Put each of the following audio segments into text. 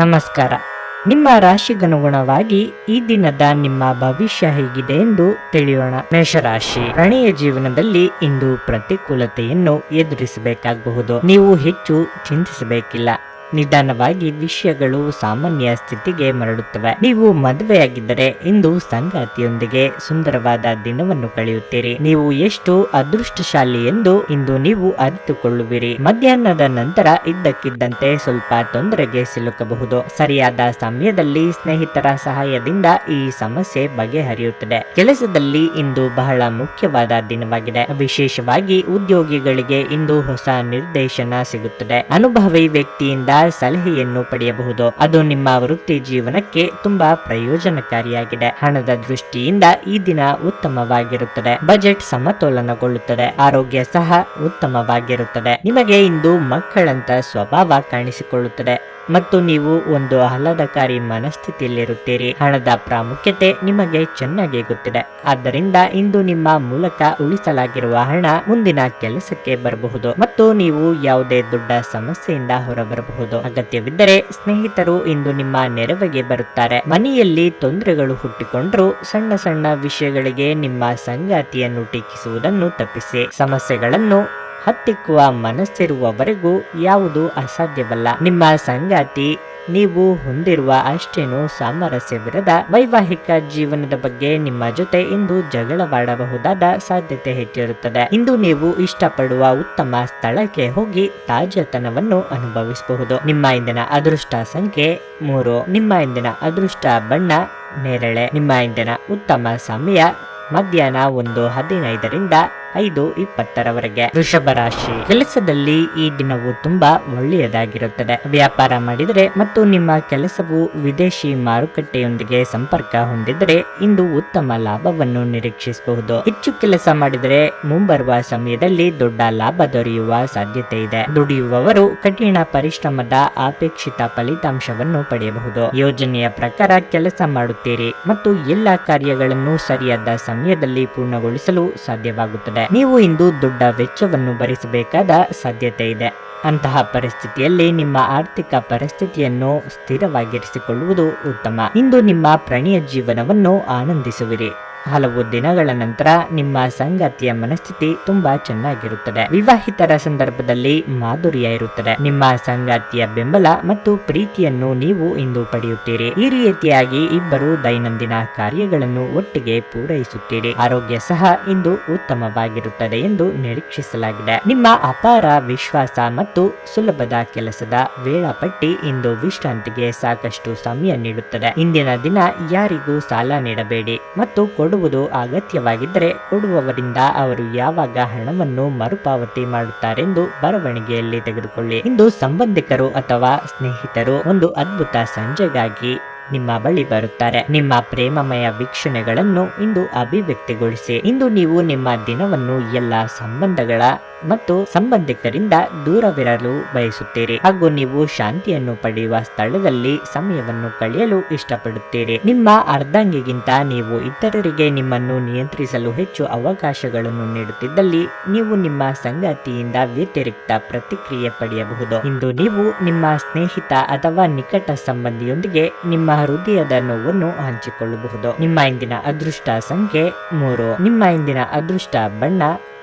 ನಮಸ್ಕಾರ. ನಿಮ್ಮ ರಾಶಿಗನುಗುಣವಾಗಿ ಈ ದಿನದ ನಿಮ್ಮ ಭವಿಷ್ಯ ಹೇಗಿದೆ ಎಂದು ತಿಳಿಯೋಣ. ಮೇಷರಾಶಿ, ಪ್ರಣಯ ಜೀವನದಲ್ಲಿ ಇಂದು ಪ್ರತಿಕೂಲತೆಯನ್ನು ಎದುರಿಸಬೇಕಾಗಬಹುದು. ನೀವು ಹೆಚ್ಚು ಚಿಂತಿಸಬೇಕಿಲ್ಲ. ನಿಧಾನವಾಗಿ ವಿಷಯಗಳು ಸಾಮಾನ್ಯ ಸ್ಥಿತಿಗೆ ಮರಳುತ್ತವೆ. ನೀವು ಮದುವೆಯಾಗಿದ್ದರೆ ಇಂದು ಸಂಗಾತಿಯೊಂದಿಗೆ ಸುಂದರವಾದ ದಿನವನ್ನು ಕಳೆಯುತ್ತೀರಿ. ನೀವು ಎಷ್ಟು ಅದೃಷ್ಟಶಾಲಿ ಎಂದು ಇಂದು ನೀವು ಅರಿತುಕೊಳ್ಳುವಿರಿ. ಮಧ್ಯಾಹ್ನದ ನಂತರ ಇದ್ದಕ್ಕಿದ್ದಂತೆ ಸ್ವಲ್ಪ ತೊಂದರೆಗೆ ಸಿಲುಕಬಹುದು. ಸರಿಯಾದ ಸಮಯದಲ್ಲಿ ಸ್ನೇಹಿತರ ಸಹಾಯದಿಂದ ಈ ಸಮಸ್ಯೆ ಬಗೆಹರಿಯುತ್ತದೆ. ಕೆಲಸದಲ್ಲಿ ಇಂದು ಬಹಳ ಮುಖ್ಯವಾದ ದಿನವಾಗಿದೆ. ವಿಶೇಷವಾಗಿ ಉದ್ಯೋಗಿಗಳಿಗೆ ಇಂದು ಹೊಸ ನಿರ್ದೇಶನ ಸಿಗುತ್ತದೆ. ಅನುಭವಿ ವ್ಯಕ್ತಿಯಿಂದ ಸಲಹೆಯನ್ನು ಪಡೆಯಬಹುದು. ಅದು ನಿಮ್ಮ ವೃತ್ತಿ ಜೀವನಕ್ಕೆ ತುಂಬಾ ಪ್ರಯೋಜನಕಾರಿಯಾಗಿದೆ. ಹಣದ ದೃಷ್ಟಿಯಿಂದ ಈ ದಿನ ಉತ್ತಮವಾಗಿರುತ್ತದೆ. ಬಜೆಟ್ ಸಮತೋಲನಗೊಳ್ಳುತ್ತದೆ. ಆರೋಗ್ಯ ಸಹ ಉತ್ತಮವಾಗಿರುತ್ತದೆ. ನಿಮಗೆ ಇಂದು ಮಕ್ಕಳಂತ ಸ್ವಭಾವ ಕಾಣಿಸಿಕೊಳ್ಳುತ್ತದೆ ಮತ್ತು ನೀವು ಒಂದು ಆಹ್ಲಾದಕಾರಿ ಮನಸ್ಥಿತಿಯಲ್ಲಿರುತ್ತೀರಿ. ಹಣದ ಪ್ರಾಮುಖ್ಯತೆ ನಿಮಗೆ ಚೆನ್ನಾಗಿ ಗೊತ್ತಿದೆ. ಆದ್ದರಿಂದ ಇಂದು ನಿಮ್ಮ ಮೂಲಕ ಉಳಿಸಲಾಗಿರುವ ಹಣ ಮುಂದಿನ ಕೆಲಸಕ್ಕೆ ಬರಬಹುದು ಮತ್ತು ನೀವು ಯಾವುದೇ ದೊಡ್ಡ ಸಮಸ್ಯೆಯಿಂದ ಹೊರಬರಬಹುದು. ಅಗತ್ಯವಿದ್ದರೆ ಸ್ನೇಹಿತರು ಇಂದು ನಿಮ್ಮ ನೆರವಿಗೆ ಬರುತ್ತಾರೆ. ಮನೆಯಲ್ಲಿ ತೊಂದರೆಗಳು ಹುಟ್ಟಿಕೊಂಡ್ರೂ ಸಣ್ಣ ಸಣ್ಣ ವಿಷಯಗಳಿಗೆ ನಿಮ್ಮ ಸಂಗಾತಿಯನ್ನು ಟೀಕಿಸುವುದನ್ನು ತಪ್ಪಿಸಿ. ಸಮಸ್ಯೆಗಳನ್ನು ಹತ್ತಿಕ್ಕುವ ಮನಸ್ಸಿರುವವರೆಗೂ ಯಾವುದು ಅಸಾಧ್ಯವಲ್ಲ. ನಿಮ್ಮ ಸಂಗಾತಿ ನೀವು ಹೊಂದಿರುವ ಅಷ್ಟೇನೂ ಸಾಮರಸ್ಯವಿರದ ವೈವಾಹಿಕ ಜೀವನದ ಬಗ್ಗೆ ನಿಮ್ಮ ಜೊತೆ ಇಂದು ಜಗಳವಾಡಬಹುದಾದ ಸಾಧ್ಯತೆ ಹೆಚ್ಚಿರುತ್ತದೆ. ಇಂದು ನೀವು ಇಷ್ಟಪಡುವ ಉತ್ತಮ ಸ್ಥಳಕ್ಕೆ ಹೋಗಿ ತಾಜಾತನವನ್ನು ಅನುಭವಿಸಬಹುದು. ನಿಮ್ಮ ಇಂದಿನ ಅದೃಷ್ಟ ಸಂಖ್ಯೆ 3. ನಿಮ್ಮ ಇಂದಿನ ಅದೃಷ್ಟ ಬಣ್ಣ ನೇರಳೆ. ನಿಮ್ಮ ಇಂದಿನ ಉತ್ತಮ ಸಮಯ ಮಧ್ಯಾಹ್ನ 1:15ರಿಂದ 5:20ರವರೆಗೆ. ವೃಷಭ ರಾಶಿ, ಕೆಲಸದಲ್ಲಿ ಈ ದಿನವು ತುಂಬಾ ಒಳ್ಳೆಯದಾಗಿರುತ್ತದೆ. ವ್ಯಾಪಾರ ಮಾಡಿದರೆ ಮತ್ತು ನಿಮ್ಮ ಕೆಲಸವು ವಿದೇಶಿ ಮಾರುಕಟ್ಟೆಯೊಂದಿಗೆ ಸಂಪರ್ಕ ಹೊಂದಿದರೆ ಇಂದು ಉತ್ತಮ ಲಾಭವನ್ನು ನಿರೀಕ್ಷಿಸಬಹುದು. ಹೆಚ್ಚು ಕೆಲಸ ಮಾಡಿದರೆ ಮುಂಬರುವ ಸಮಯದಲ್ಲಿ ದೊಡ್ಡ ಲಾಭ ದೊರೆಯುವ ಸಾಧ್ಯತೆ ಇದೆ. ದುಡಿಯುವವರು ಕಠಿಣ ಪರಿಶ್ರಮದ ಅಪೇಕ್ಷಿತ ಫಲಿತಾಂಶವನ್ನು ಪಡೆಯಬಹುದು. ಯೋಜನೆಯ ಪ್ರಕಾರ ಕೆಲಸ ಮಾಡುತ್ತೀರಿ ಮತ್ತು ಎಲ್ಲಾ ಕಾರ್ಯಗಳನ್ನು ಸರಿಯಾದ ಸಮಯದಲ್ಲಿ ಪೂರ್ಣಗೊಳಿಸಲು ಸಾಧ್ಯವಾಗುತ್ತದೆ. ನೀವು ಇಂದು ದೊಡ್ಡ ವೆಚ್ಚವನ್ನು ಭರಿಸಬೇಕಾದ ಸಾಧ್ಯತೆ ಇದೆ. ಅಂತಹ ಪರಿಸ್ಥಿತಿಯಲ್ಲಿ ನಿಮ್ಮ ಆರ್ಥಿಕ ಪರಿಸ್ಥಿತಿಯನ್ನು ಸ್ಥಿರವಾಗಿರಿಸಿಕೊಳ್ಳುವುದು ಉತ್ತಮ. ಇಂದು ನಿಮ್ಮ ಪ್ರಣಯ ಜೀವನವನ್ನು ಆನಂದಿಸುವಿರಿ. ಹಲವು ದಿನಗಳ ನಂತರ ನಿಮ್ಮ ಸಂಗಾತಿಯ ಮನಸ್ಥಿತಿ ತುಂಬಾ ಚೆನ್ನಾಗಿರುತ್ತದೆ. ವಿವಾಹಿತರ ಸಂದರ್ಭದಲ್ಲಿ ಮಾಧುರ್ಯ ಇರುತ್ತದೆ. ನಿಮ್ಮ ಸಂಗಾತಿಯ ಬೆಂಬಲ ಮತ್ತು ಪ್ರೀತಿಯನ್ನು ನೀವು ಇಂದು ಪಡೆಯುತ್ತೀರಿ. ಈ ರೀತಿಯಾಗಿ ಇಬ್ಬರು ದೈನಂದಿನ ಕಾರ್ಯಗಳನ್ನು ಒಟ್ಟಿಗೆ ಪೂರೈಸುತ್ತೀರಿ. ಆರೋಗ್ಯ ಸಹ ಇಂದು ಉತ್ತಮವಾಗಿರುತ್ತದೆ ಎಂದು ನಿರೀಕ್ಷಿಸಲಾಗಿದೆ. ನಿಮ್ಮ ಅಪಾರ ವಿಶ್ವಾಸ ಮತ್ತು ಸುಲಭದ ಕೆಲಸದ ವೇಳಾಪಟ್ಟಿ ಇಂದು ವಿಶ್ರಾಂತಿಗೆ ಸಾಕಷ್ಟು ಸಮಯ ನೀಡುತ್ತದೆ. ಇಂದಿನ ದಿನ ಯಾರಿಗೂ ಸಾಲ ನೀಡಬೇಡಿ ಮತ್ತು ಕೊಡುವುದು ಅಗತ್ಯವಾಗಿದ್ದರೆ ಕೊಡುವವರಿಂದ ಅವರು ಯಾವಾಗ ಹಣವನ್ನು ಮರುಪಾವತಿ ಮಾಡುತ್ತಾರೆಂದು ಬರವಣಿಗೆಯಲ್ಲಿ ತೆಗೆದುಕೊಳ್ಳಿ. ಇಂದು ಸಂಬಂಧಿಕರು ಅಥವಾ ಸ್ನೇಹಿತರು ಒಂದು ಅದ್ಭುತ ಸಂಜೆಗಾಗಿ ನಿಮ್ಮ ಬಳಿ ಬರುತ್ತಾರೆ. ನಿಮ್ಮ ಪ್ರೇಮಮಯ ವೀಕ್ಷಣೆಗಳನ್ನು ಇಂದು ಅಭಿವ್ಯಕ್ತಿಗೊಳಿಸಿ. ಇಂದು ನೀವು ನಿಮ್ಮ ದಿನವನ್ನು ಎಲ್ಲ ಸಂಬಂಧಗಳ ಮತ್ತು ಸಂಬಂಧಿಕರಿಂದ ದೂರವಿರಲು ಬಯಸುತ್ತೀರಿ ಹಾಗೂ ನೀವು ಶಾಂತಿಯನ್ನು ಪಡೆಯುವ ಸ್ಥಳದಲ್ಲಿ ಸಮಯವನ್ನು ಕಳೆಯಲು ಇಷ್ಟಪಡುತ್ತೀರಿ. ನಿಮ್ಮ ಅರ್ಧಾಂಗಿಗಿಂತ ನೀವು ಇತರರಿಗೆ ನಿಮ್ಮನ್ನು ನಿಯಂತ್ರಿಸಲು ಹೆಚ್ಚು ಅವಕಾಶಗಳನ್ನು ನೀಡುತ್ತಿದ್ದಲ್ಲಿ ನೀವು ನಿಮ್ಮ ಸಂಗಾತಿಯಿಂದ ವ್ಯತಿರಿಕ್ತ ಪ್ರತಿಕ್ರಿಯೆ ಪಡೆಯಬಹುದು. ಇಂದು ನೀವು ನಿಮ್ಮ ಸ್ನೇಹಿತ ಅಥವಾ ನಿಕಟ ಸಂಬಂಧಿಯೊಂದಿಗೆ ನಿಮ್ಮ ಹೃದಯದ ನೋವನ್ನು ಹಂಚಿಕೊಳ್ಳಬಹುದು. ನಿಮ್ಮ ಇಂದಿನ ಅದೃಷ್ಟ ಸಂಖ್ಯೆ 3. ನಿಮ್ಮ ಇಂದಿನ ಅದೃಷ್ಟ ಬಣ್ಣ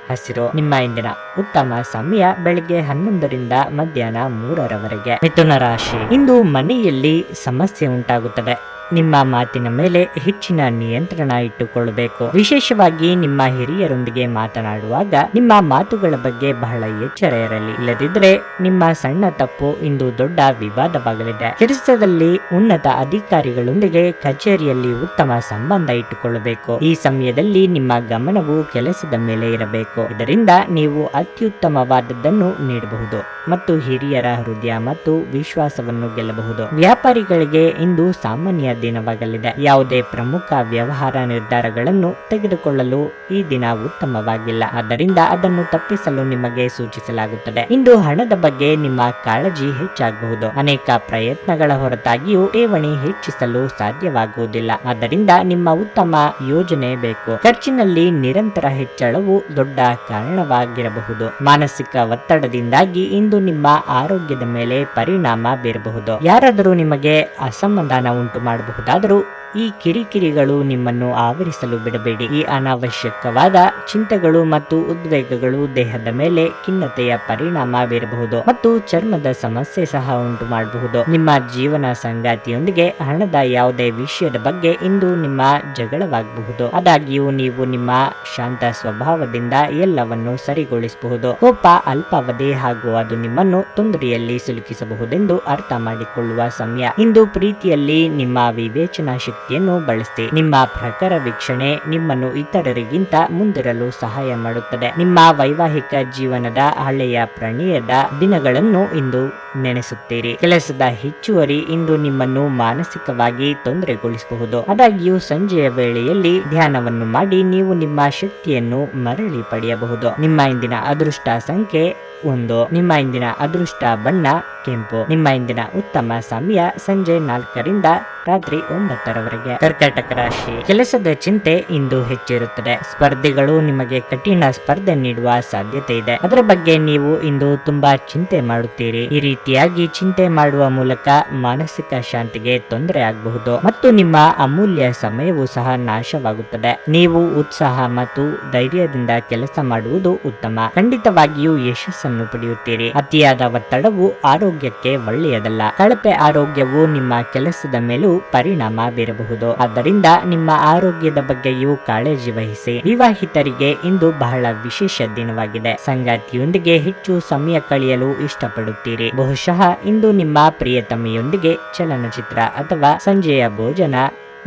ಹಸಿರು. ನಿಮ್ಮ ಇಂದಿನ ಉತ್ತಮ ಸಮಯ ಬೆಳಿಗ್ಗೆ 11ರಿಂದ ಮಧ್ಯಾಹ್ನ 3ರವರೆಗೆ. ಮಿಥುನ ರಾಶಿ, ಇಂದು ಮನೆಯಲ್ಲಿ ಸಮಸ್ಯೆ ಉಂಟಾಗುತ್ತದೆ. ನಿಮ್ಮ ಮಾತಿನ ಮೇಲೆ ಹೆಚ್ಚಿನ ನಿಯಂತ್ರಣ ಇಟ್ಟುಕೊಳ್ಳಬೇಕು. ವಿಶೇಷವಾಗಿ ನಿಮ್ಮ ಹಿರಿಯರೊಂದಿಗೆ ಮಾತನಾಡುವಾಗ ನಿಮ್ಮ ಮಾತುಗಳ ಬಗ್ಗೆ ಬಹಳ ಎಚ್ಚರ ಇರಲಿ. ಇಲ್ಲದಿದ್ದರೆ ನಿಮ್ಮ ಸಣ್ಣ ತಪ್ಪು ಇಂದು ದೊಡ್ಡ ವಿವಾದವಾಗಲಿದೆ. ಕೆಲಸದಲ್ಲಿ ಉನ್ನತ ಅಧಿಕಾರಿಗಳೊಂದಿಗೆ ಕಚೇರಿಯಲ್ಲಿ ಉತ್ತಮ ಸಂಬಂಧ ಇಟ್ಟುಕೊಳ್ಳಬೇಕು. ಈ ಸಮಯದಲ್ಲಿ ನಿಮ್ಮ ಗಮನವು ಕೆಲಸದ ಮೇಲೆ ಇರಬೇಕು. ಇದರಿಂದ ನೀವು ಅತ್ಯುತ್ತಮವಾದದ್ದನ್ನು ನೀಡಬಹುದು ಮತ್ತು ಹಿರಿಯರ ಹೃದಯ ಮತ್ತು ವಿಶ್ವಾಸವನ್ನು ಗೆಲ್ಲಬಹುದು. ವ್ಯಾಪಾರಿಗಳಿಗೆ ಇಂದು ಸಾಮಾನ್ಯ ದಿನವಾಗಲಿದೆ. ಯಾವುದೇ ಪ್ರಮುಖ ವ್ಯವಹಾರ ನಿರ್ಧಾರಗಳನ್ನು ತೆಗೆದುಕೊಳ್ಳಲು ಈ ದಿನ ಉತ್ತಮವಾಗಿಲ್ಲ, ಆದ್ದರಿಂದ ಅದನ್ನು ತಪ್ಪಿಸಲು ನಿಮಗೆ ಸೂಚಿಸಲಾಗುತ್ತದೆ. ಇಂದು ಹಣದ ಬಗ್ಗೆ ನಿಮ್ಮ ಕಾಳಜಿ ಹೆಚ್ಚಾಗಬಹುದು. ಅನೇಕ ಪ್ರಯತ್ನಗಳ ಹೊರತಾಗಿಯೂ ಠೇವಣಿ ಹೆಚ್ಚಿಸಲು ಸಾಧ್ಯವಾಗುವುದಿಲ್ಲ, ಆದ್ದರಿಂದ ನಿಮ್ಮ ಉತ್ತಮ ಯೋಜನೆ ಬೇಕು. ಖರ್ಚಿನಲ್ಲಿ ನಿರಂತರ ಹೆಚ್ಚಳವು ದೊಡ್ಡ ಕಾರಣವಾಗಿರಬಹುದು. ಮಾನಸಿಕ ಒತ್ತಡದಿಂದಾಗಿ ಇಂದು ನಿಮ್ಮ ಆರೋಗ್ಯದ ಮೇಲೆ ಪರಿಣಾಮ ಬೀರಬಹುದು. ಯಾರಾದರೂ ನಿಮಗೆ ಅಸಮಾಧಾನ ಉಂಟು ಮಾಡಬಹುದಾದರೂ ಈ ಕಿರಿಕಿರಿಗಳು ನಿಮ್ಮನ್ನು ಆವರಿಸಲು ಬಿಡಬೇಡಿ. ಈ ಅನಾವಶ್ಯಕವಾದ ಚಿಂತೆಗಳು ಮತ್ತು ಉದ್ವೇಗಗಳು ದೇಹದ ಮೇಲೆ ಖಿನ್ನತೆಯ ಪರಿಣಾಮ ಬೀರಬಹುದು ಮತ್ತು ಚರ್ಮದ ಸಮಸ್ಯೆ ಸಹ ಉಂಟು ಮಾಡಬಹುದು. ನಿಮ್ಮ ಜೀವನ ಸಂಗಾತಿಯೊಂದಿಗೆ ಹಣದ ಯಾವುದೇ ವಿಷಯದ ಬಗ್ಗೆ ಇಂದು ನಿಮ್ಮ ಜಗಳವಾಗಬಹುದು. ಆದಾಗ್ಯೂ ನೀವು ನಿಮ್ಮ ಶಾಂತ ಸ್ವಭಾವದಿಂದ ಎಲ್ಲವನ್ನು ಸರಿಗೊಳಿಸಬಹುದು. ಕೋಪ ಅಲ್ಪಾವಧಿ ಹಾಗೂ ಅದು ನಿಮ್ಮನ್ನು ತೊಂದರೆಯಲ್ಲಿ ಸಿಲುಕಿಸಬಹುದೆಂದು ಅರ್ಥ ಮಾಡಿಕೊಳ್ಳುವ ಸಮಯ. ಇಂದು ಪ್ರೀತಿಯಲ್ಲಿ ನಿಮ್ಮ ವಿವೇಚನಾ ಶಕ್ತಿಯನ್ನು ಬಳಸಿ. ನಿಮ್ಮ ಪ್ರಖರ ವೀಕ್ಷಣೆ ನಿಮ್ಮನ್ನು ಇತರರಿಗಿಂತ ಮುಂದಿರಲು ಸಹಾಯ ಮಾಡುತ್ತದೆ. ನಿಮ್ಮ ವೈವಾಹಿಕ ಜೀವನದ ಹಳೆಯ ಪ್ರಣಯದ ದಿನಗಳನ್ನು ಇಂದು ನೆನೆಸುತ್ತೀರಿ. ಕೆಲಸದ ಹೆಚ್ಚುವರಿ ಇಂದು ನಿಮ್ಮನ್ನು ಮಾನಸಿಕವಾಗಿ ತೊಂದರೆಗೊಳಿಸಬಹುದು. ಆದಾಗ್ಯೂ ಸಂಜೆಯ ವೇಳೆಯಲ್ಲಿ ಧ್ಯಾನವನ್ನು ಮಾಡಿ ನೀವು ನಿಮ್ಮ ಶಕ್ತಿಯನ್ನು ಮರಳಿ ಪಡೆಯಬಹುದು. ನಿಮ್ಮ ಇಂದಿನ ಅದೃಷ್ಟ ಸಂಖ್ಯೆ 1. ನಿಮ್ಮ ಇಂದಿನ ಅದೃಷ್ಟ ಬಣ್ಣ ಕೆಂಪು. ನಿಮ್ಮ ಇಂದಿನ ಉತ್ತಮ ಸಮಯ ಸಂಜೆ 4ರಿಂದ ರಾತ್ರಿ 9ರವರೆಗೆ. ಕರ್ಕಾಟಕ ರಾಶಿ. ಕೆಲಸದ ಚಿಂತೆ ಇಂದು ಹೆಚ್ಚಿರುತ್ತದೆ. ಸ್ಪರ್ಧಿಗಳು ನಿಮಗೆ ಕಠಿಣ ಸ್ಪರ್ಧೆ ನೀಡುವ ಸಾಧ್ಯತೆ ಇದೆ. ಅದರ ಬಗ್ಗೆ ನೀವು ಇಂದು ತುಂಬಾ ಚಿಂತೆ ಮಾಡುತ್ತೀರಿ. ಈ ರೀತಿಯಾಗಿ ಚಿಂತೆ ಮಾಡುವ ಮೂಲಕ ಮಾನಸಿಕ ಶಾಂತಿಗೆ ತೊಂದರೆ ಆಗಬಹುದು ಮತ್ತು ನಿಮ್ಮ ಅಮೂಲ್ಯ ಸಮಯವೂ ಸಹ ನಾಶವಾಗುತ್ತದೆ. ನೀವು ಉತ್ಸಾಹ ಮತ್ತು ಧೈರ್ಯದಿಂದ ಕೆಲಸ ಮಾಡುವುದು ಉತ್ತಮ. ಖಂಡಿತವಾಗಿಯೂ ಯಶಸ್ಸನ್ನು ಪಡೆಯುತ್ತೀರಿ. ಅತಿಯಾದ ಒತ್ತಡವು ಆರೋಗ್ಯಕ್ಕೆ ಒಳ್ಳೆಯದಲ್ಲ. ಕಳಪೆ ಆರೋಗ್ಯವು ನಿಮ್ಮ ಕೆಲಸದ ಮೇಲೂ ಪರಿಣಾಮ ಬೀರಬಹುದು. ಆದ್ದರಿಂದ ನಿಮ್ಮ ಆರೋಗ್ಯದ ಬಗ್ಗೆಯೂ ಕಾಳಜಿ ವಹಿಸಿ. ವಿವಾಹಿತರಿಗೆ ಇಂದು ಬಹಳ ವಿಶೇಷ ದಿನವಾಗಿದೆ. ಸಂಗಾತಿಯೊಂದಿಗೆ ಹೆಚ್ಚು ಸಮಯ ಕಳೆಯಲು ಇಷ್ಟಪಡುತ್ತೀರಿ. ಬಹುಶಃ ಇಂದು ನಿಮ್ಮ ಪ್ರಿಯತಮೆಯೊಂದಿಗೆ ಚಲನಚಿತ್ರ ಅಥವಾ ಸಂಜೆಯ ಭೋಜನ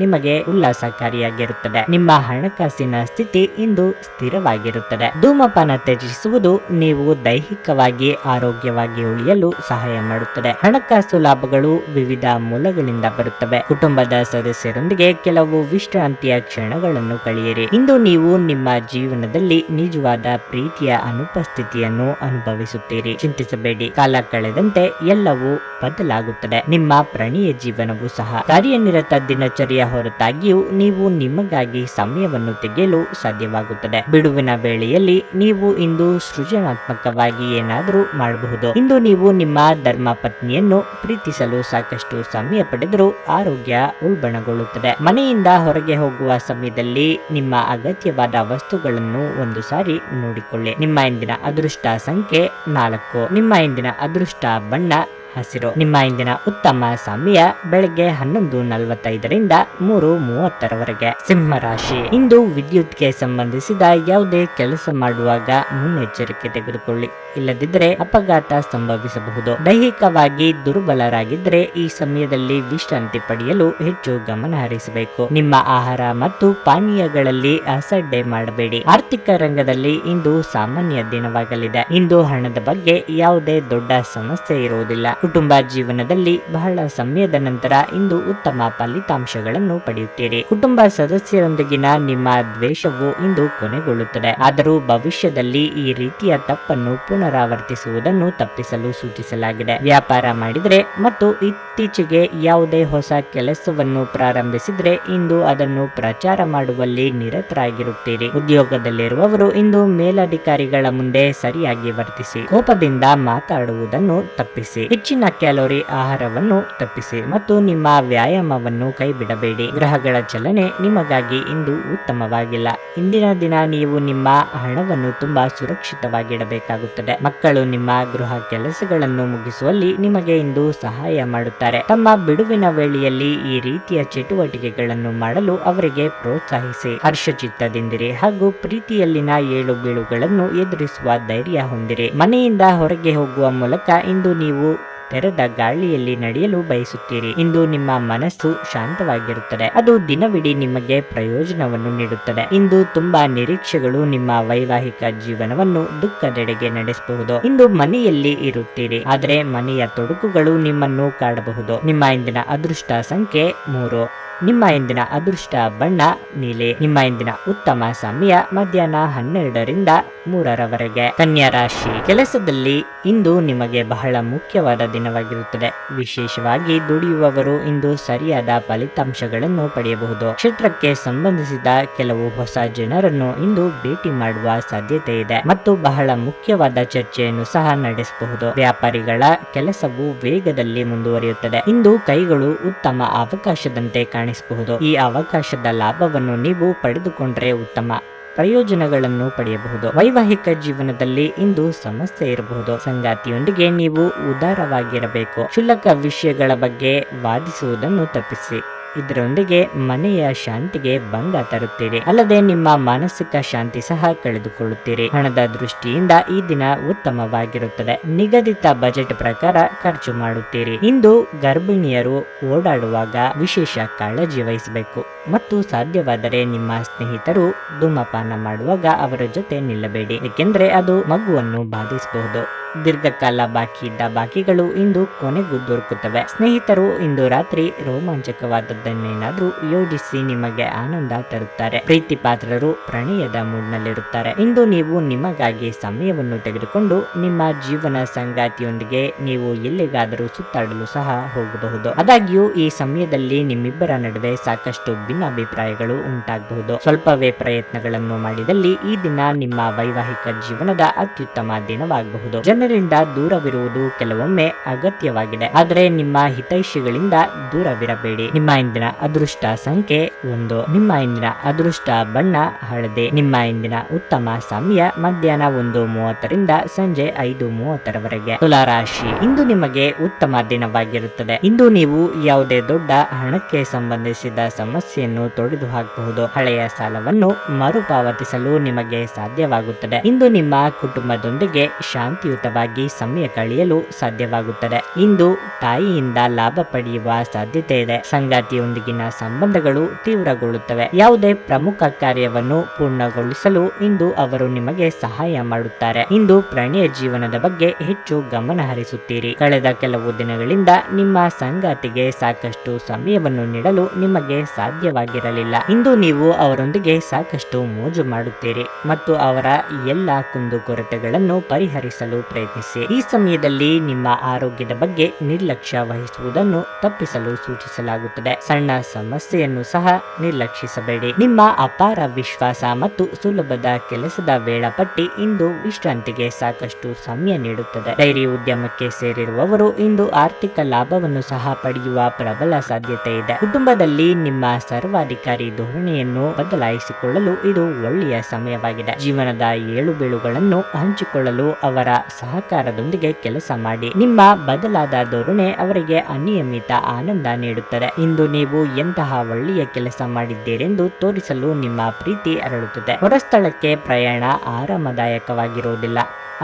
ನಿಮಗೆ ಉಲ್ಲಾಸಕಾರಿಯಾಗಿರುತ್ತದೆ. ನಿಮ್ಮ ಹಣಕಾಸಿನ ಸ್ಥಿತಿ ಇಂದು ಸ್ಥಿರವಾಗಿರುತ್ತದೆ. ಧೂಮಪಾನ ತ್ಯಜಿಸುವುದು ನೀವು ದೈಹಿಕವಾಗಿ ಆರೋಗ್ಯವಾಗಿ ಉಳಿಯಲು ಸಹಾಯ ಮಾಡುತ್ತದೆ. ಹಣಕಾಸು ಲಾಭಗಳು ವಿವಿಧ ಮೂಲಗಳಿಂದ ಬರುತ್ತವೆ. ಕುಟುಂಬದ ಸದಸ್ಯರೊಂದಿಗೆ ಕೆಲವು ವಿಶ್ರಾಂತಿಯ ಕ್ಷಣಗಳನ್ನು ಕಳೆಯಿರಿ. ಇಂದು ನೀವು ನಿಮ್ಮ ಜೀವನದಲ್ಲಿ ನಿಜವಾದ ಪ್ರೀತಿಯ ಅನುಪಸ್ಥಿತಿಯನ್ನು ಅನುಭವಿಸುತ್ತೀರಿ. ಚಿಂತಿಸಬೇಡಿ, ಕಾಲ ಕಳೆದಂತೆ ಎಲ್ಲವೂ ಬದಲಾಗುತ್ತದೆ. ನಿಮ್ಮ ಪ್ರಣಯ ಜೀವನವೂ ಸಹ. ಕಾರ್ಯನಿರತ ದಿನಚರಿಯ ಹೊರತಾಗಿಯೂ ನೀವು ನಿಮಗಾಗಿ ಸಮಯವನ್ನು ತೆಗೆಯಲು ಸಾಧ್ಯವಾಗುತ್ತದೆ. ಬಿಡುವಿನ ವೇಳೆಯಲ್ಲಿ ನೀವು ಇಂದು ಸೃಜನಾತ್ಮಕವಾಗಿ ಏನಾದರೂ ಮಾಡಬಹುದು. ಇಂದು ನೀವು ನಿಮ್ಮ ಧರ್ಮ ಪತ್ನಿಯನ್ನು ಪ್ರೀತಿಸಲು ಸಾಕಷ್ಟು ಸಮಯ ಪಡೆದರೂ ಆರೋಗ್ಯ ಉಲ್ಬಣಗೊಳ್ಳುತ್ತದೆ. ಮನೆಯಿಂದ ಹೊರಗೆ ಹೋಗುವ ಸಮಯದಲ್ಲಿ ನಿಮ್ಮ ಅಗತ್ಯವಾದ ವಸ್ತುಗಳನ್ನು ಒಂದು ಸಾರಿ ನೋಡಿಕೊಳ್ಳಿ. ನಿಮ್ಮ ಇಂದಿನ ಅದೃಷ್ಟ ಸಂಖ್ಯೆ 4. ನಿಮ್ಮ ಇಂದಿನ ಅದೃಷ್ಟ ಬಣ್ಣ ಹಸಿರು. ನಿಮ್ಮ ಇಂದಿನ ಉತ್ತಮ ಸಮಯ ಬೆಳಗ್ಗೆ 11:45ರಿಂದ 3:30ರವರೆಗೆ. ಸಿಂಹ ರಾಶಿ. ಇಂದು ವಿದ್ಯುತ್ಗೆ ಸಂಬಂಧಿಸಿದ ಯಾವುದೇ ಕೆಲಸ ಮಾಡುವಾಗ ಮುನ್ನೆಚ್ಚರಿಕೆ ತೆಗೆದುಕೊಳ್ಳಿ, ಇಲ್ಲದಿದ್ದರೆ ಅಪಘಾತ ಸಂಭವಿಸಬಹುದು. ದೈಹಿಕವಾಗಿ ದುರ್ಬಲರಾಗಿದ್ದರೆ ಈ ಸಮಯದಲ್ಲಿ ವಿಶ್ರಾಂತಿ ಪಡೆಯಲು ಹೆಚ್ಚು ಗಮನ ಹರಿಸಬೇಕು. ನಿಮ್ಮ ಆಹಾರ ಮತ್ತು ಪಾನೀಯಗಳಲ್ಲಿ ಅಸಡ್ಡೆ ಮಾಡಬೇಡಿ. ಆರ್ಥಿಕ ರಂಗದಲ್ಲಿ ಇಂದು ಸಾಮಾನ್ಯ ದಿನವಾಗಲಿದೆ. ಇಂದು ಹಣದ ಬಗ್ಗೆ ಯಾವುದೇ ದೊಡ್ಡ ಸಮಸ್ಯೆ ಇರುವುದಿಲ್ಲ. ಕುಟುಂಬ ಜೀವನದಲ್ಲಿ ಬಹಳ ಸಮಯದ ನಂತರ ಇಂದು ಉತ್ತಮ ಫಲಿತಾಂಶಗಳನ್ನು ಪಡೆಯುತ್ತೀರಿ. ಕುಟುಂಬ ಸದಸ್ಯರೊಂದಿಗಿನ ನಿಮ್ಮ ದ್ವೇಷವು ಇಂದು ಕೊನೆಗೊಳ್ಳುತ್ತದೆ. ಆದರೂ ಭವಿಷ್ಯದಲ್ಲಿ ಈ ರೀತಿಯ ತಪ್ಪನ್ನು ಪುನರಾವರ್ತಿಸುವುದನ್ನು ತಪ್ಪಿಸಲು ಸೂಚಿಸಲಾಗಿದೆ. ವ್ಯಾಪಾರ ಮಾಡಿದರೆ ಮತ್ತು ಇತ್ತೀಚೆಗೆ ಯಾವುದೇ ಹೊಸ ಕೆಲಸವನ್ನು ಪ್ರಾರಂಭಿಸಿದ್ರೆ ಇಂದು ಅದನ್ನು ಪ್ರಚಾರ ಮಾಡುವಲ್ಲಿ ನಿರತರಾಗಿರುತ್ತೀರಿ. ಉದ್ಯೋಗದಲ್ಲಿರುವವರು ಇಂದು ಮೇಲಧಿಕಾರಿಗಳ ಮುಂದೆ ಸರಿಯಾಗಿ ವರ್ತಿಸಿ. ಕೋಪದಿಂದ ಮಾತಾಡುವುದನ್ನು ತಪ್ಪಿಸಿ. ಹೆಚ್ಚಿನ ಕ್ಯಾಲೋರಿ ಆಹಾರವನ್ನು ತಪ್ಪಿಸಿ ಮತ್ತು ನಿಮ್ಮ ವ್ಯಾಯಾಮವನ್ನು ಕೈಬಿಡಬೇಡಿ. ಗ್ರಹಗಳ ಚಲನೆ ನಿಮಗಾಗಿ ಇಂದು ಉತ್ತಮವಾಗಿಲ್ಲ. ಇಂದಿನ ದಿನ ನೀವು ನಿಮ್ಮ ಹಣವನ್ನು ತುಂಬಾ ಸುರಕ್ಷಿತವಾಗಿಡಬೇಕಾಗುತ್ತದೆ. ಮಕ್ಕಳು ನಿಮ್ಮ ಗೃಹ ಕೆಲಸಗಳನ್ನು ಮುಗಿಸುವಲ್ಲಿ ನಿಮಗೆ ಇಂದು ಸಹಾಯ ಮಾಡುತ್ತಾರೆ. ತಮ್ಮ ಬಿಡುವಿನ ವೇಳೆಯಲ್ಲಿ ಈ ರೀತಿಯ ಚಟುವಟಿಕೆಗಳನ್ನು ಮಾಡಲು ಅವರಿಗೆ ಪ್ರೋತ್ಸಾಹಿಸಿ. ಹರ್ಷಚಿತ್ತದಿಂದಿರಿ ಹಾಗೂ ಪ್ರೀತಿಯಲ್ಲಿನ ಏಳು ಬೀಳುಗಳನ್ನು ಎದುರಿಸುವ ಧೈರ್ಯ ಹೊಂದಿರಿ. ಮನೆಯಿಂದ ಹೊರಗೆ ಹೋಗುವ ಮೂಲಕ ಇಂದು ನೀವು ತೆರೆದ ಗಾಳಿಯಲ್ಲಿ ನಡೆಯಲು ಬಯಸುತ್ತೀರಿ. ಇಂದು ನಿಮ್ಮ ಮನಸ್ಸು ಶಾಂತವಾಗಿರುತ್ತದೆ, ಅದು ದಿನವಿಡೀ ನಿಮಗೆ ಪ್ರಯೋಜನವನ್ನು ನೀಡುತ್ತದೆ. ಇಂದು ತುಂಬಾ ನಿರೀಕ್ಷೆಗಳು ನಿಮ್ಮ ವೈವಾಹಿಕ ಜೀವನವನ್ನು ದುಃಖದೆಡೆಗೆ ನಡೆಸಬಹುದು. ಇಂದು ಮನೆಯಲ್ಲಿ ಇರುತ್ತೀರಿ, ಆದರೆ ಮನೆಯ ತೊಡಕುಗಳು ನಿಮ್ಮನ್ನು ಕಾಡಬಹುದು. ನಿಮ್ಮ ಇಂದಿನ ಅದೃಷ್ಟ ಸಂಖ್ಯೆ 3. ನಿಮ್ಮ ಇಂದಿನ ಅದೃಷ್ಟ ಬಣ್ಣ ನೀಲಿ. ನಿಮ್ಮ ಇಂದಿನ ಉತ್ತಮ ಸಮಯ ಮಧ್ಯಾಹ್ನ 12ರಿಂದ 3ರವರೆಗೆ. ಕನ್ಯಾ ರಾಶಿ. ಕೆಲಸದಲ್ಲಿ ಇಂದು ನಿಮಗೆ ಬಹಳ ಮುಖ್ಯವಾದ ದಿನವಾಗಿರುತ್ತದೆ. ವಿಶೇಷವಾಗಿ ದುಡಿಯುವವರು ಇಂದು ಸರಿಯಾದ ಫಲಿತಾಂಶಗಳನ್ನು ಪಡೆಯಬಹುದು. ಕ್ಷೇತ್ರಕ್ಕೆ ಸಂಬಂಧಿಸಿದ ಕೆಲವು ಹೊಸ ಜನರನ್ನು ಇಂದು ಭೇಟಿ ಮಾಡುವ ಸಾಧ್ಯತೆ ಇದೆ ಮತ್ತು ಬಹಳ ಮುಖ್ಯವಾದ ಚರ್ಚೆಯನ್ನು ಸಹ ನಡೆಸಬಹುದು. ವ್ಯಾಪಾರಿಗಳ ಕೆಲಸವು ವೇಗದಲ್ಲಿ ಮುಂದುವರಿಯುತ್ತದೆ. ಇಂದು ಕೈಗಳು ಉತ್ತಮ ಅವಕಾಶದಂತೆ ಕಾಣಿಸಬಹುದು. ಈ ಅವಕಾಶದ ಲಾಭವನ್ನು ನೀವು ಪಡೆದುಕೊಂಡರೆ ಉತ್ತಮ ಪ್ರಯೋಜನಗಳನ್ನು ಪಡೆಯಬಹುದು. ವೈವಾಹಿಕ ಜೀವನದಲ್ಲಿ ಇಂದು ಸಮಸ್ಯೆ ಇರಬಹುದು. ಸಂಗಾತಿಯೊಂದಿಗೆ ನೀವು ಉದಾರವಾಗಿರಬೇಕು. ಕ್ಷುಲ್ಲಕ ವಿಷಯಗಳ ಬಗ್ಗೆ ವಾದಿಸುವುದನ್ನು ತಪ್ಪಿಸಿ. ಇದರೊಂದಿಗೆ ಮನೆಯ ಶಾಂತಿಗೆ ಭಂಗ ತರುತ್ತೀರಿ. ಅಲ್ಲದೆ ನಿಮ್ಮ ಮಾನಸಿಕ ಶಾಂತಿ ಸಹ ಕಳೆದುಕೊಳ್ಳುತ್ತೀರಿ. ಹಣದ ದೃಷ್ಟಿಯಿಂದ ಈ ದಿನ ಉತ್ತಮವಾಗಿರುತ್ತದೆ. ನಿಗದಿತ ಬಜೆಟ್ ಪ್ರಕಾರ ಖರ್ಚು ಮಾಡುತ್ತೀರಿ. ಇಂದು ಗರ್ಭಿಣಿಯರು ಓಡಾಡುವಾಗ ವಿಶೇಷ ಕಾಳಜಿ ವಹಿಸಬೇಕು ಮತ್ತು ಸಾಧ್ಯವಾದರೆ ನಿಮ್ಮ ಸ್ನೇಹಿತರು ಧೂಮಪಾನ ಮಾಡುವಾಗ ಅವರ ಜೊತೆ ನಿಲ್ಲಬೇಡಿ, ಏಕೆಂದರೆ ಅದು ಮಗುವನ್ನು ಬಾಧಿಸಬಹುದು. ದೀರ್ಘಕಾಲ ಬಾಕಿ ಇದ್ದ ಬಾಕಿಗಳು ಇಂದು ಕೊನೆಗೂ ದೊರಕುತ್ತವೆ. ಸ್ನೇಹಿತರು ಇಂದು ರಾತ್ರಿ ರೋಮಾಂಚಕವಾದದ್ದನ್ನೇನಾದ್ರೂ ಯೋಜಿಸಿ ನಿಮಗೆ ಆನಂದ ತರುತ್ತಾರೆ. ಪ್ರೀತಿ ಪಾತ್ರರು ಪ್ರಣಯದ ಮೂಡ್ನಲ್ಲಿರುತ್ತಾರೆ. ಇಂದು ನೀವು ನಿಮಗಾಗಿ ಸಮಯವನ್ನು ತೆಗೆದುಕೊಂಡು ನಿಮ್ಮ ಜೀವನ ಸಂಗಾತಿಯೊಂದಿಗೆ ನೀವು ಎಲ್ಲಿಗಾದರೂ ಸುತ್ತಾಡಲು ಸಹ ಹೋಗಬಹುದು. ಆದಾಗ್ಯೂ ಈ ಸಮಯದಲ್ಲಿ ನಿಮ್ಮಿಬ್ಬರ ನಡುವೆ ಸಾಕಷ್ಟು ಭಿನ್ನಾಭಿಪ್ರಾಯಗಳು ಉಂಟಾಗಬಹುದು. ಸ್ವಲ್ಪವೇ ಪ್ರಯತ್ನಗಳನ್ನು ಮಾಡಿದಲ್ಲಿ ಈ ದಿನ ನಿಮ್ಮ ವೈವಾಹಿಕ ಜೀವನದ ಅತ್ಯುತ್ತಮ ದಿನವಾಗಬಹುದು. ಜನರಿಂದ ದೂರವಿರುವುದು ಕೆಲವೊಮ್ಮೆ ಅಗತ್ಯವಾಗಿದೆ, ಆದರೆ ನಿಮ್ಮ ಹಿತೈಷಿಗಳಿಂದ ದೂರವಿರಬೇಡಿ. ನಿಮ್ಮ ಇಂದಿನ ಅದೃಷ್ಟ ಸಂಖ್ಯೆ 1. ನಿಮ್ಮ ಇಂದಿನ ಅದೃಷ್ಟ ಬಣ್ಣ ಹಳದಿ. ನಿಮ್ಮ ಇಂದಿನ ಉತ್ತಮ ಸಮಯ ಮಧ್ಯಾಹ್ನ 1:30ರಿಂದ ಸಂಜೆ 5:30ರವರೆಗೆ. ತುಲಾ ರಾಶಿ. ಇಂದು ನಿಮಗೆ ಉತ್ತಮ ದಿನವಾಗಿರುತ್ತದೆ. ಇಂದು ನೀವು ಯಾವುದೇ ದೊಡ್ಡ ಹಣಕ್ಕೆ ಸಂಬಂಧಿಸಿದ ಸಮಸ್ಯೆಯನ್ನು ತೊಡೆದು ಹಾಕಬಹುದು. ಹಳೆಯ ಸಾಲವನ್ನು ಮರುಪಾವತಿಸಲು ನಿಮಗೆ ಸಾಧ್ಯವಾಗುತ್ತದೆ. ಇಂದು ನಿಮ್ಮ ಕುಟುಂಬದೊಂದಿಗೆ ಶಾಂತಿಯುತವಾಗಿ ಸಮಯ ಕಳೆಯಲು ಸಾಧ್ಯವಾಗುತ್ತದೆ. ಇಂದು ತಾಯಿಯಿಂದ ಲಾಭ ಪಡೆಯುವ ಸಾಧ್ಯತೆ ಇದೆ. ಸಂಗಾತಿಯೊಂದಿಗಿನ ಸಂಬಂಧಗಳು ತೀವ್ರಗೊಳ್ಳುತ್ತವೆ. ಯಾವುದೇ ಪ್ರಮುಖ ಕಾರ್ಯವನ್ನು ಪೂರ್ಣಗೊಳಿಸಲು ಇಂದು ಅವರು ನಿಮಗೆ ಸಹಾಯ ಮಾಡುತ್ತಾರೆ. ಇಂದು ಪ್ರಣಯ ಜೀವನದ ಬಗ್ಗೆ ಹೆಚ್ಚು ಗಮನ ಹರಿಸುತ್ತೀರಿ. ಕಳೆದ ಕೆಲವು ದಿನಗಳಿಂದ ನಿಮ್ಮ ಸಂಗಾತಿಗೆ ಸಾಕಷ್ಟು ಸಮಯವನ್ನು ನೀಡಲು ನಿಮಗೆ ಸಾಧ್ಯವಾಗಿರಲಿಲ್ಲ. ಇಂದು ನೀವು ಅವರೊಂದಿಗೆ ಸಾಕಷ್ಟು ಮೋಜು ಮಾಡುತ್ತೀರಿ ಮತ್ತು ಅವರ ಎಲ್ಲ ಕುಂದುಕೊರತೆಗಳನ್ನು ಪರಿಹರಿಸಲು ಪ್ರಯತ್ನಿಸಿ. ಈ ಸಮಯದಲ್ಲಿ ನಿಮ್ಮ ಆರೋಗ್ಯದ ಬಗ್ಗೆ ನಿರ್ಲಕ್ಷ್ಯ ವಹಿಸುವುದನ್ನು ತಪ್ಪಿಸಲು ಸೂಚಿಸಲಾಗುತ್ತದೆ. ಸಣ್ಣ ಸಮಸ್ಯೆಯನ್ನು ಸಹ ನಿರ್ಲಕ್ಷಿಸಬೇಡಿ. ನಿಮ್ಮ ಅಪಾರ ವಿಶ್ವಾಸ ಮತ್ತು ಸುಲಭದ ಕೆಲಸದ ವೇಳಾಪಟ್ಟಿ ಇಂದು ವಿಶ್ರಾಂತಿಗೆ ಸಾಕಷ್ಟು ಸಮಯ ನೀಡುತ್ತದೆ. ಡೈರಿ ಉದ್ಯಮಕ್ಕೆ ಸೇರಿರುವವರು ಇಂದು ಆರ್ಥಿಕ ಲಾಭವನ್ನು ಸಹ ಪಡೆಯುವ ಪ್ರಬಲ ಸಾಧ್ಯತೆ ಇದೆ. ಕುಟುಂಬದಲ್ಲಿ ನಿಮ್ಮ ಸರ್ವಾಧಿಕಾರಿ ಧೋರಣೆಯನ್ನು ಬದಲಾಯಿಸಿಕೊಳ್ಳಲು ಇದು ಒಳ್ಳೆಯ ಸಮಯವಾಗಿದೆ. ಜೀವನದ ಏಳುಬೀಳುಗಳನ್ನು ಹಂಚಿಕೊಳ್ಳಲು ಅವರ ಸಹಕಾರದೊಂದಿಗೆ ಕೆಲಸ ಮಾಡಿ. ನಿಮ್ಮ ಬದಲಾದ ಧೋರಣೆ ಅವರಿಗೆ ಅನಿಯಮಿತ ಆನಂದ ನೀಡುತ್ತದೆ. ಇಂದು ನೀವು ಎಂತಹ ಒಳ್ಳೆಯ ಕೆಲಸ ಮಾಡಿದ್ದೀರೆಂದು ತೋರಿಸಲು ನಿಮ್ಮ ಪ್ರೀತಿ ಅರಳುತ್ತದೆ. ಹೊರಸ್ಥಳಕ್ಕೆ ಪ್ರಯಾಣ ಆರಾಮದಾಯಕವಾಗಿರುವುದಿಲ್ಲ,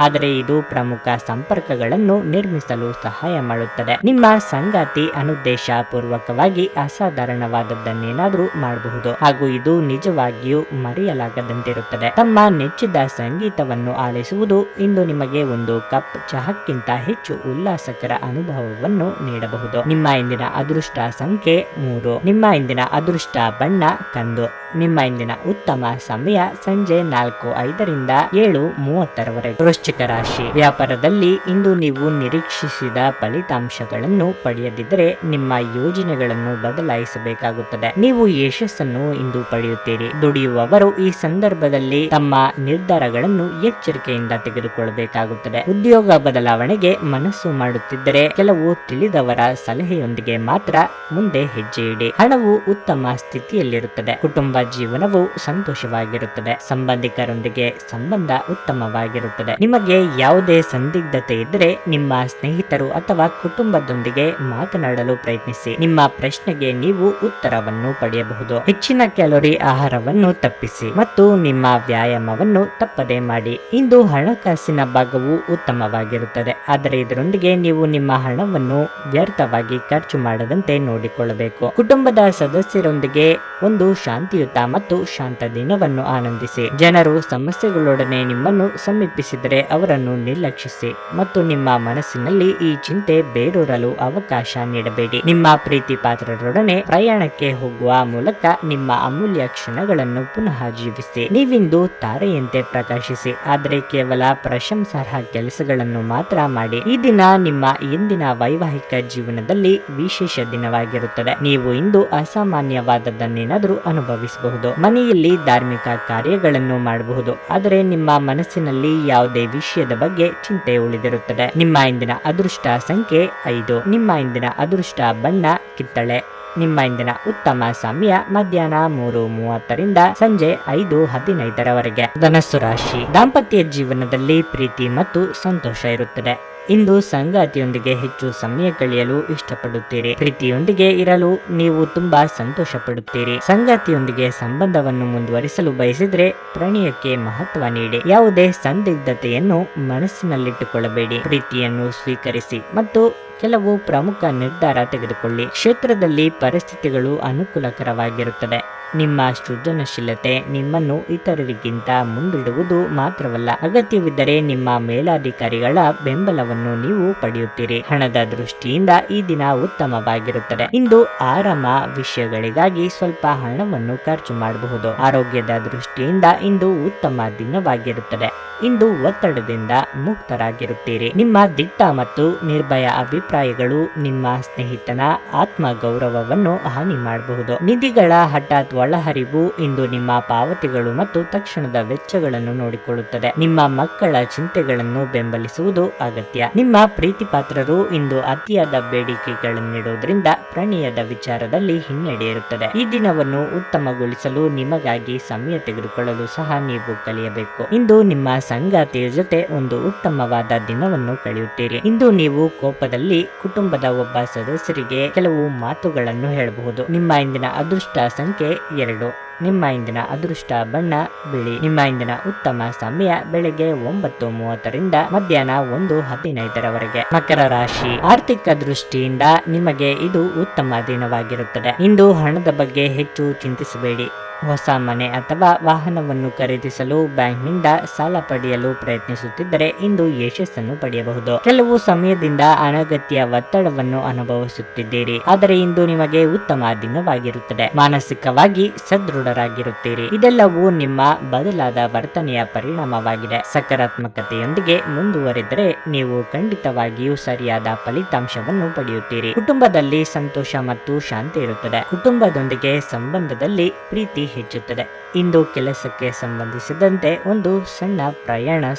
ಆದರೆ ಇದು ಪ್ರಮುಖ ಸಂಪರ್ಕಗಳನ್ನು ನಿರ್ಮಿಸಲು ಸಹಾಯ ಮಾಡುತ್ತದೆ. ನಿಮ್ಮ ಸಂಗಾತಿ ಅನುದ್ದೇಶ ಪೂರ್ವಕವಾಗಿ ಅಸಾಧಾರಣವಾದದ್ದನ್ನೇನಾದ್ರೂ ಮಾಡಬಹುದು ಹಾಗೂ ಇದು ನಿಜವಾಗಿಯೂ ಮರೆಯಲಾಗದಂತಿರುತ್ತದೆ. ತಮ್ಮ ನೆಚ್ಚಿದ ಸಂಗೀತವನ್ನು ಆಲಿಸುವುದು ಇಂದು ನಿಮಗೆ ಒಂದು ಕಪ್ ಚಹಕ್ಕಿಂತ ಹೆಚ್ಚು ಉಲ್ಲಾಸಕರ ಅನುಭವವನ್ನು ನೀಡಬಹುದು. ನಿಮ್ಮ ಇಂದಿನ ಅದೃಷ್ಟ ಸಂಖ್ಯೆ 3. ನಿಮ್ಮ ಇಂದಿನ ಅದೃಷ್ಟ ಬಣ್ಣ ಕಂದು. ನಿಮ್ಮ ಇಂದಿನ ಉತ್ತಮ ಸಮಯ ಸಂಜೆ 4:05ರಿಂದ 7:30ರವರೆಗೆ. ವೃಶ್ಚಿಕ ರಾಶಿ. ವ್ಯಾಪಾರದಲ್ಲಿ ಇಂದು ನೀವು ನಿರೀಕ್ಷಿಸಿದ ಫಲಿತಾಂಶಗಳನ್ನು ಪಡೆಯದಿದ್ದರೆ ನಿಮ್ಮ ಯೋಜನೆಗಳನ್ನು ಬದಲಾಯಿಸಬೇಕಾಗುತ್ತದೆ. ನೀವು ಯಶಸ್ಸನ್ನು ಇಂದು ಪಡೆಯುತ್ತೀರಿ. ದುಡಿಯುವವರು ಈ ಸಂದರ್ಭದಲ್ಲಿ ತಮ್ಮ ನಿರ್ಧಾರಗಳನ್ನು ಎಚ್ಚರಿಕೆಯಿಂದ ತೆಗೆದುಕೊಳ್ಳಬೇಕಾಗುತ್ತದೆ. ಉದ್ಯೋಗ ಬದಲಾವಣೆಗೆ ಮನಸ್ಸು ಮಾಡುತ್ತಿದ್ದರೆ ಕೆಲವು ತಿಳಿದವರ ಸಲಹೆಯೊಂದಿಗೆ ಮಾತ್ರ ಮುಂದೆ ಹೆಜ್ಜೆ ಇಡಿ. ಹಣವು ಉತ್ತಮ ಸ್ಥಿತಿಯಲ್ಲಿರುತ್ತದೆ. ಕುಟುಂಬ ಜೀವನವು ಸಂತೋಷವಾಗಿರುತ್ತದೆ. ಸಂಬಂಧಿಕರೊಂದಿಗೆ ಸಂಬಂಧ ಉತ್ತಮವಾಗಿರುತ್ತದೆ. ನಿಮ್ಮ ನಿಮಗೆ ಯಾವುದೇ ಸಂದಿಗ್ಧತೆ ಇದ್ದರೆ ನಿಮ್ಮ ಸ್ನೇಹಿತರು ಅಥವಾ ಕುಟುಂಬದೊಂದಿಗೆ ಮಾತನಾಡಲು ಪ್ರಯತ್ನಿಸಿ. ನಿಮ್ಮ ಪ್ರಶ್ನೆಗೆ ನೀವು ಉತ್ತರವನ್ನು ಪಡೆಯಬಹುದು. ಹೆಚ್ಚಿನ ಕ್ಯಾಲೋರಿ ಆಹಾರವನ್ನು ತಪ್ಪಿಸಿ ಮತ್ತು ನಿಮ್ಮ ವ್ಯಾಯಾಮವನ್ನು ತಪ್ಪದೇ ಮಾಡಿ. ಇಂದು ಹಣಕಾಸಿನ ಭಾಗವು ಉತ್ತಮವಾಗಿರುತ್ತದೆ, ಆದರೆ ಇದರೊಂದಿಗೆ ನೀವು ನಿಮ್ಮ ಹಣವನ್ನು ವ್ಯರ್ಥವಾಗಿ ಖರ್ಚು ಮಾಡದಂತೆ ನೋಡಿಕೊಳ್ಳಬೇಕು. ಕುಟುಂಬದ ಸದಸ್ಯರೊಂದಿಗೆ ಒಂದು ಶಾಂತಿಯುತ ಮತ್ತು ಶಾಂತ ದಿನವನ್ನು ಆನಂದಿಸಿ. ಜನರು ಸಮಸ್ಯೆಗಳೊಡನೆ ನಿಮ್ಮನ್ನು ಸಮೀಪಿಸಿದರೆ ಅವರನ್ನು ನಿರ್ಲಕ್ಷಿಸಿ ಮತ್ತು ನಿಮ್ಮ ಮನಸ್ಸಿನಲ್ಲಿ ಈ ಚಿಂತೆ ಬೇರೂರಲು ಅವಕಾಶ ನೀಡಬೇಡಿ. ನಿಮ್ಮ ಪ್ರೀತಿ ಪಾತ್ರರೊಡನೆ ಪ್ರಯಾಣಕ್ಕೆ ಹೋಗುವ ಮೂಲಕ ನಿಮ್ಮ ಅಮೂಲ್ಯ ಕ್ಷಣಗಳನ್ನು ಪುನಃ ಜೀವಿಸಿ. ನೀವಿಂದು ತಾರೆಯಂತೆ ಪ್ರಕಾಶಿಸಿ, ಆದರೆ ಕೇವಲ ಪ್ರಶಂಸಾರ್ಹ ಕೆಲಸಗಳನ್ನು ಮಾತ್ರ ಮಾಡಿ. ಈ ದಿನ ನಿಮ್ಮ ಎಂದಿನ ವೈವಾಹಿಕ ಜೀವನದಲ್ಲಿ ವಿಶೇಷ ದಿನವಾಗಿರುತ್ತದೆ. ನೀವು ಇಂದು ಅಸಾಮಾನ್ಯವಾದದ್ದನ್ನೇನಾದರೂ ಅನುಭವಿಸಬಹುದು. ಮನೆಯಲ್ಲಿ ಧಾರ್ಮಿಕ ಕಾರ್ಯಗಳನ್ನು ಮಾಡಬಹುದು, ಆದರೆ ನಿಮ್ಮ ಮನಸ್ಸಿನಲ್ಲಿ ಯಾವುದೇ ವಿಷಯದ ಬಗ್ಗೆ ಚಿಂತೆ ಉಳಿದಿರುತ್ತದೆ. ನಿಮ್ಮ ಇಂದಿನ ಅದೃಷ್ಟ ಸಂಖ್ಯೆ 5. ನಿಮ್ಮ ಇಂದಿನ ಅದೃಷ್ಟ ಬಣ್ಣ ಕಿತ್ತಳೆ. ನಿಮ್ಮ ಇಂದಿನ ಉತ್ತಮ ಸಮಯ ಮಧ್ಯಾಹ್ನ 3:30ರಿಂದ ಸಂಜೆ 5:15ರವರೆಗೆ. ಧನಸ್ಸು ರಾಶಿ. ದಾಂಪತ್ಯ ಜೀವನದಲ್ಲಿ ಪ್ರೀತಿ ಮತ್ತು ಸಂತೋಷ ಇರುತ್ತದೆ. ಇಂದು ಸಂಗಾತಿಯೊಂದಿಗೆ ಹೆಚ್ಚು ಸಮಯ ಕಳೆಯಲು ಇಷ್ಟಪಡುತ್ತೀರಿ. ಪ್ರೀತಿಯೊಂದಿಗೆ ಇರಲು ನೀವು ತುಂಬಾ ಸಂತೋಷ ಪಡುತ್ತೀರಿ. ಸಂಗಾತಿಯೊಂದಿಗೆ ಸಂಬಂಧವನ್ನು ಮುಂದುವರಿಸಲು ಬಯಸಿದ್ರೆ ಪ್ರಣಯಕ್ಕೆ ಮಹತ್ವ ನೀಡಿ. ಯಾವುದೇ ಸಂದಿಗ್ಧತೆಯನ್ನು ಮನಸ್ಸಿನಲ್ಲಿಟ್ಟುಕೊಳ್ಳಬೇಡಿ. ಪ್ರೀತಿಯನ್ನು ಸ್ವೀಕರಿಸಿ ಮತ್ತು ಕೆಲವು ಪ್ರಮುಖ ನಿರ್ಧಾರ ತೆಗೆದುಕೊಳ್ಳಿ. ಕ್ಷೇತ್ರದಲ್ಲಿ ಪರಿಸ್ಥಿತಿಗಳು ಅನುಕೂಲಕರವಾಗಿರುತ್ತದೆ. ನಿಮ್ಮ ಸೃಜನಶೀಲತೆ ನಿಮ್ಮನ್ನು ಇತರರಿಗಿಂತ ಮುಂದಿಡುವುದು ಮಾತ್ರವಲ್ಲ, ಅಗತ್ಯವಿದ್ದರೆ ನಿಮ್ಮ ಮೇಲಾಧಿಕಾರಿಗಳ ಬೆಂಬಲವನ್ನು ನೀವು ಪಡೆಯುತ್ತೀರಿ. ಹಣದ ದೃಷ್ಟಿಯಿಂದ ಈ ದಿನ ಉತ್ತಮವಾಗಿರುತ್ತದೆ. ಇಂದು ಆರಾಮ ವಿಷಯಗಳಿಗಾಗಿ ಸ್ವಲ್ಪ ಹಣವನ್ನು ಖರ್ಚು ಮಾಡಬಹುದು. ಆರೋಗ್ಯದ ದೃಷ್ಟಿಯಿಂದ ಇಂದು ಉತ್ತಮ ದಿನವಾಗಿರುತ್ತದೆ. ಇಂದು ಒತ್ತಡದಿಂದ ಮುಕ್ತರಾಗಿರುತ್ತೀರಿ. ನಿಮ್ಮ ದಿಟ್ಟ ಮತ್ತು ನಿರ್ಭಯ ಅಭಿಪ್ರಾಯಗಳು ನಿಮ್ಮ ಸ್ನೇಹಿತನ ಆತ್ಮ ಗೌರವವನ್ನು ಹಾನಿ ಮಾಡಬಹುದು. ನಿಧಿಗಳ ಹಠಾತ್ ಒಳಹರಿವು ಇಂದು ನಿಮ್ಮ ಪಾವತಿಗಳು ಮತ್ತು ತಕ್ಷಣದ ವೆಚ್ಚಗಳನ್ನು ನೋಡಿಕೊಳ್ಳುತ್ತದೆ. ನಿಮ್ಮ ಮಕ್ಕಳ ಚಿಂತೆಗಳನ್ನು ಬೆಂಬಲಿಸುವುದು ಅಗತ್ಯ. ನಿಮ್ಮ ಪ್ರೀತಿ ಪಾತ್ರರು ಇಂದು ಅತಿಯಾದ ಬೇಡಿಕೆಗಳನ್ನಿಡುವುದರಿಂದ ಪ್ರಣಯದ ವಿಚಾರದಲ್ಲಿ ಹಿನ್ನಡೆ ಇರುತ್ತದೆ. ಈ ದಿನವನ್ನು ಉತ್ತಮಗೊಳಿಸಲು ನಿಮಗಾಗಿ ಸಮಯ ತೆಗೆದುಕೊಳ್ಳಲು ಸಹ ನೀವು ಕಲಿಯಬೇಕು. ಇಂದು ನಿಮ್ಮ ಸಂಗಾತಿಯ ಜೊತೆ ಒಂದು ಉತ್ತಮವಾದ ದಿನವನ್ನು ಕಳೆಯುತ್ತೀರಿ. ಇಂದು ನೀವು ಕೋಪದಲ್ಲಿ ಕುಟುಂಬದ ಒಬ್ಬ ಸದಸ್ಯರಿಗೆ ಕೆಲವು ಮಾತುಗಳನ್ನು ಹೇಳಬಹುದು. ನಿಮ್ಮ ಇಂದಿನ ಅದೃಷ್ಟ ಸಂಖ್ಯೆ 2. ನಿಮ್ಮ ಇಂದಿನ ಅದೃಷ್ಟ ಬಣ್ಣ ಬಿಳಿ. ನಿಮ್ಮ ಇಂದಿನ ಉತ್ತಮ ಸಮಯ ಬೆಳಗ್ಗೆ 9:30ರಿಂದ ಮಧ್ಯಾಹ್ನ 1:15ರವರೆಗೆ. ಮಕರ ರಾಶಿ. ಆರ್ಥಿಕ ದೃಷ್ಟಿಯಿಂದ ನಿಮಗೆ ಇದು ಉತ್ತಮ ದಿನವಾಗಿರುತ್ತದೆ. ಇಂದು ಹಣದ ಬಗ್ಗೆ ಹೆಚ್ಚು ಚಿಂತಿಸಬೇಡಿ. ಹೊಸ ಮನೆ ಅಥವಾ ವಾಹನವನ್ನು ಖರೀದಿಸಲು ಬ್ಯಾಂಕ್ನಿಂದ ಸಾಲ ಪಡೆಯಲು ಪ್ರಯತ್ನಿಸುತ್ತಿದ್ದರೆ ಇಂದು ಯಶಸ್ಸನ್ನು ಪಡೆಯಬಹುದು. ಕೆಲವು ಸಮಯದಿಂದ ಅನಗತ್ಯ ಒತ್ತಡವನ್ನು ಅನುಭವಿಸುತ್ತಿದ್ದೀರಿ, ಆದರೆ ಇಂದು ನಿಮಗೆ ಉತ್ತಮ ದಿನವಾಗಿರುತ್ತದೆ. ಮಾನಸಿಕವಾಗಿ ಸದೃಢರಾಗಿರುತ್ತೀರಿ. ಇದೆಲ್ಲವೂ ನಿಮ್ಮ ಬದಲಾದ ವರ್ತನೆಯ ಪರಿಣಾಮವಾಗಿದೆ. ಸಕಾರಾತ್ಮಕತೆಯೊಂದಿಗೆ ಮುಂದುವರೆದರೆ ನೀವು ಖಂಡಿತವಾಗಿಯೂ ಸರಿಯಾದ ಫಲಿತಾಂಶವನ್ನು ಪಡೆಯುತ್ತೀರಿ. ಕುಟುಂಬದಲ್ಲಿ ಸಂತೋಷ ಮತ್ತು ಶಾಂತಿ ಇರುತ್ತದೆ. ಕುಟುಂಬದೊಂದಿಗೆ ಸಂಬಂಧದಲ್ಲಿ ಪ್ರೀತಿ ಹೆಚ್ಚುತ್ತದೆ. ಇಂದು ಕೆಲಸಕ್ಕೆ ಸಂಬಂಧಿಸಿದಂತೆ ಒಂದು ಸಣ್ಣ ಪ್ರಯಾಣ